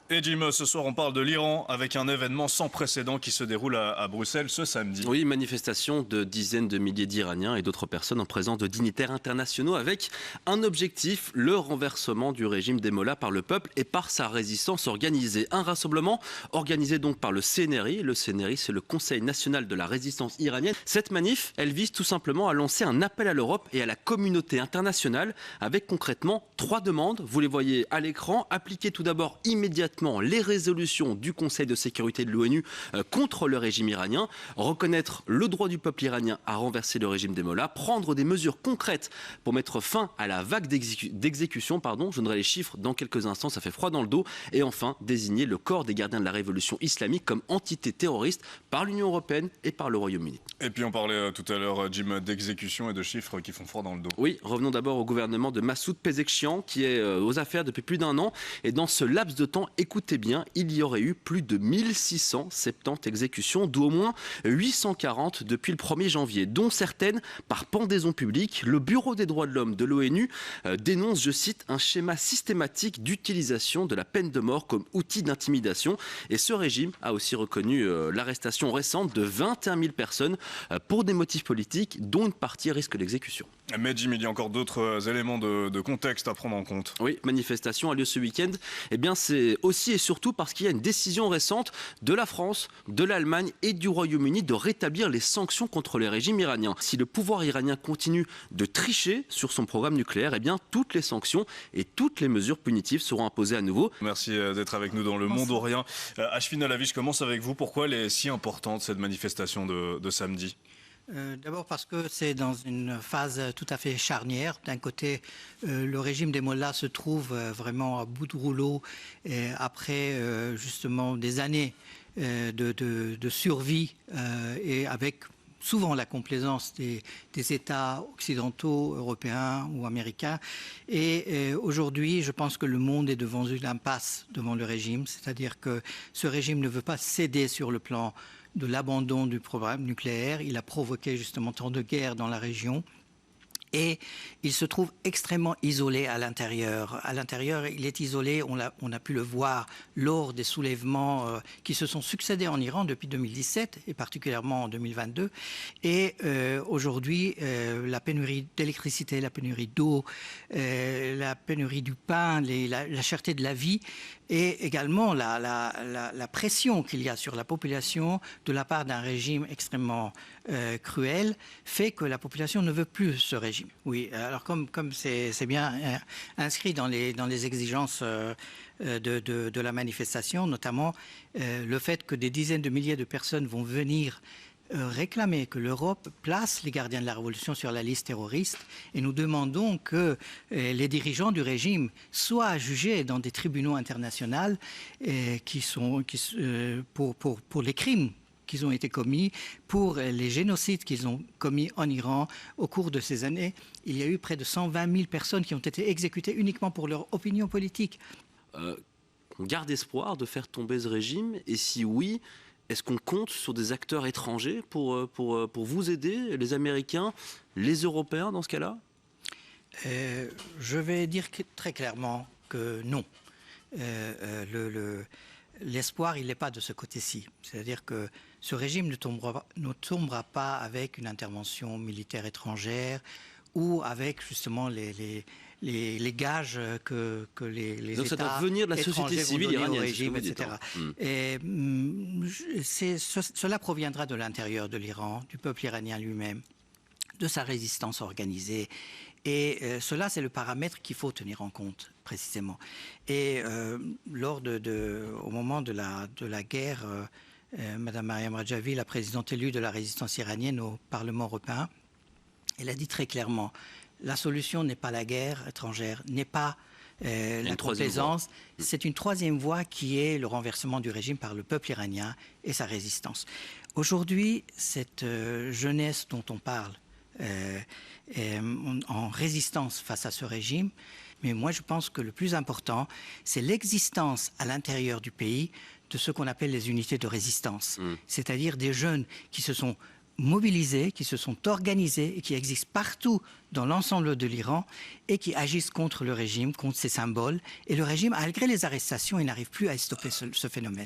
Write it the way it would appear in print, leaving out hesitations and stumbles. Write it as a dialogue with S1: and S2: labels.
S1: Et Jim, ce soir on parle de l'Iran avec un événement sans précédent qui se déroule à Bruxelles ce samedi.
S2: Oui, manifestation de dizaines de milliers d'Iraniens et d'autres personnes en présence de dignitaires internationaux avec un objectif, le renversement du régime des mollahs par le peuple et par sa résistance organisée. Un rassemblement organisé donc par le CNRI. Le CNRI, c'est le Conseil national de la résistance iranienne. Cette manif, elle vise tout simplement à lancer un appel à l'Europe et à la communauté internationale avec concrètement 3 demandes. Vous les voyez à l'écran. Appliquer tout d'abord immédiatement les résolutions du Conseil de sécurité de l'ONU contre le régime iranien, reconnaître le droit du peuple iranien à renverser le régime des mollahs, prendre des mesures concrètes pour mettre fin à la vague d'exécution, je donnerai les chiffres dans quelques instants, ça fait froid dans le dos, et enfin désigner le corps des gardiens de la révolution islamique comme entité terroriste par l'Union européenne et par le Royaume-Uni.
S1: Et puis on parlait tout à l'heure, Jim, d'exécution et de chiffres qui font froid dans le dos.
S2: Oui, revenons d'abord au gouvernement de Massoud Pezeshkian qui est aux affaires depuis plus d'1 an, et dans ce laps de temps, écoutez bien, il y aurait eu plus de 1670 exécutions, d'au moins 840 depuis le 1er janvier, dont certaines par pendaison publique. Le Bureau des droits de l'homme de l'ONU dénonce, je cite, un schéma systématique d'utilisation de la peine de mort comme outil d'intimidation. Et ce régime a aussi reconnu l'arrestation récente de 21 000 personnes pour des motifs politiques, dont une partie risque l'exécution.
S1: Mais Jim, il y a encore d'autres éléments de contexte à prendre en compte.
S2: Oui, manifestation a lieu ce week-end. Eh bien, c'est aussi et surtout parce qu'il y a une décision récente de la France, de l'Allemagne et du Royaume-Uni de rétablir les sanctions contre les régimes iraniens. Si le pouvoir iranien continue de tricher sur son programme nucléaire, eh bien, toutes les sanctions et toutes les mesures punitives seront imposées à nouveau.
S1: Merci d'être avec nous dans le Monde Orient. Ashfin Alavi, je commence avec vous. Pourquoi elle est si importante, cette manifestation de samedi ?
S3: D'abord parce que c'est dans une phase tout à fait charnière. D'un côté, le régime des mollahs se trouve vraiment à bout de rouleau après justement des années de survie et avec souvent la complaisance des États occidentaux, européens ou américains. Et aujourd'hui, je pense que le monde est devant une impasse devant le régime, c'est-à-dire que ce régime ne veut pas céder sur le plan de l'abandon du programme nucléaire. Il a provoqué justement tant de guerres dans la région. Et il se trouve extrêmement isolé à l'intérieur. À l'intérieur, il est isolé, on a pu le voir lors des soulèvements qui se sont succédés en Iran depuis 2017 et particulièrement en 2022. Et aujourd'hui, la pénurie d'électricité, la pénurie d'eau, la pénurie du pain, la cherté de la vie et également la pression qu'il y a sur la population de la part d'un régime extrêmement cruel fait que la population ne veut plus ce régime. Oui, alors comme c'est bien inscrit dans les exigences de la manifestation, notamment le fait que des dizaines de milliers de personnes vont venir réclamer que l'Europe place les gardiens de la révolution sur la liste terroriste, et nous demandons que les dirigeants du régime soient jugés dans des tribunaux internationaux pour les crimes qu'ils ont été commis, pour les génocides qu'ils ont commis en Iran. Au cours de ces années, il y a eu près de 120 000 personnes qui ont été exécutées uniquement pour leur opinion politique.
S2: On garde espoir de faire tomber ce régime, et si oui, est-ce qu'on compte sur des acteurs étrangers pour vous aider, les Américains, les Européens dans ce cas-là ?
S3: Je vais dire très clairement que non. L'espoir, il n'est pas de ce côté-ci. C'est-à-dire que ce régime ne tombera pas avec une intervention militaire étrangère ou avec justement les gages que les
S2: donc
S3: États
S2: ça doit venir de la société civile iranienne,
S3: au régime, etc. Et cela proviendra de l'intérieur de l'Iran, du peuple iranien lui-même, de sa résistance organisée. Et cela, c'est le paramètre qu'il faut tenir en compte, précisément. Et au moment de la guerre, Mme Mariam Rajavi, la présidente élue de la résistance iranienne au Parlement européen, elle a dit très clairement, la solution n'est pas la guerre étrangère, n'est pas la complaisance, c'est une troisième voie qui est le renversement du régime par le peuple iranien et sa résistance. Aujourd'hui, cette jeunesse dont on parle, en résistance face à ce régime. Mais moi, je pense que le plus important, c'est l'existence à l'intérieur du pays de ce qu'on appelle les unités de résistance. C'est-à-dire des jeunes qui se sont mobilisés, qui se sont organisés et qui existent partout dans l'ensemble de l'Iran et qui agissent contre le régime, contre ses symboles. Et le régime, malgré les arrestations, il n'arrive plus à stopper ce phénomène.